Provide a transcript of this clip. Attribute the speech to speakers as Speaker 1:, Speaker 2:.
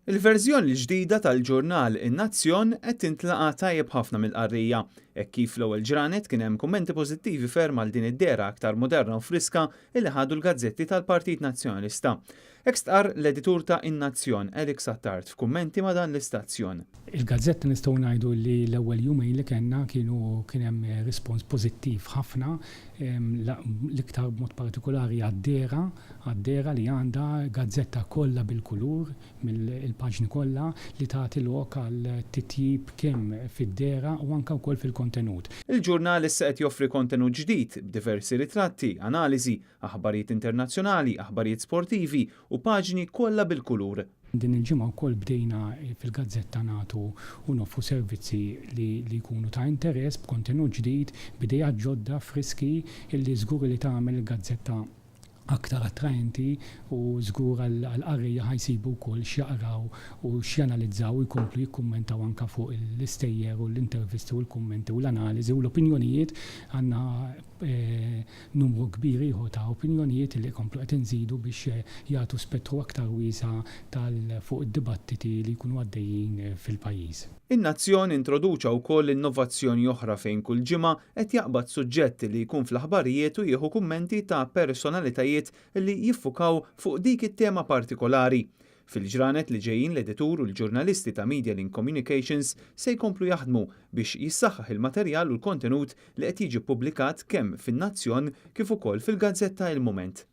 Speaker 1: Il-verżjoni l-ġdida tal-ġurnal In-Nazzjon qed tintlaqa tajjeb ħafna mill-qarrija, hekk kif fl-ewwel ġranet kien hemm kummenti pożittivi ferm għal din id-dera aktar moderna u friska illi ħadu l-gazzetti tal-Partit Nazzjonalista. Hekk stqarr l-editur ta' In-Nazzjon Erik Sattart f'kummenti ma' dan l-istazzjon.
Speaker 2: Il-gazzetta nistgħu ngħidu li l-ewwel jumejn li kellna kien hemm rispons pożittiv ħafna, l-iktar b'mod partikolari għad-dera li għandha gazzetta kollha bil-kulur mill-paġni kollha li tagħti lok għal titjib kemm fid-dera u anke wkoll fil-kontenut.
Speaker 1: Il-ġurnal issa qed joffri kontenut ġdid b'diversi ritratti, analiżi, aħbarijiet internazzjonali, aħbarijiet sportivi u paġni kollha bil-kulur.
Speaker 2: Din il-ġimgħa wkoll bdejna fil-gazzetta nagħtu u noffru servizzi li jkunu ta' interess b'kontenut ġdid, bidejja ġodda friski illi żgur li tagħmel il-gazzetta aktar attraenti u żgur għall-qarrija ħajsibu wkoll x'jaqraw u x'janalizzaw u jkomplu jikkummentaw anke fuq l-istejjer u l-intervisti u l-kummenti u l-analiżi u l-opinjonijiet. Għandna numru kbir ieħor ta' opinjonijiet li jkomplu qed inżidu biex jagħtu spettru aktar wiesa' fuq id-dibattiti li jkunu għaddejjin fil-pajjiż.
Speaker 1: In-Nazzjon introduċa wkoll innovazzjoni oħra fejn kull ġimgħa qed jaqbad suġġetti li jkun fl-aħbarijiet u jieħu kummenti ta' personalitajiet li jiffukaw fuq dik it-tema partikolari. Fil-ġranet li ġejjin l-editur u l-ġurnalisti ta' Media Link Communications se jkomplu jaħdmu biex jissaħħaħ il-materjal u l-kontenut li qed jiġi ppubblikat kemm fin-Nazzjon kif ukoll fil-Gazzetta Il-Mument.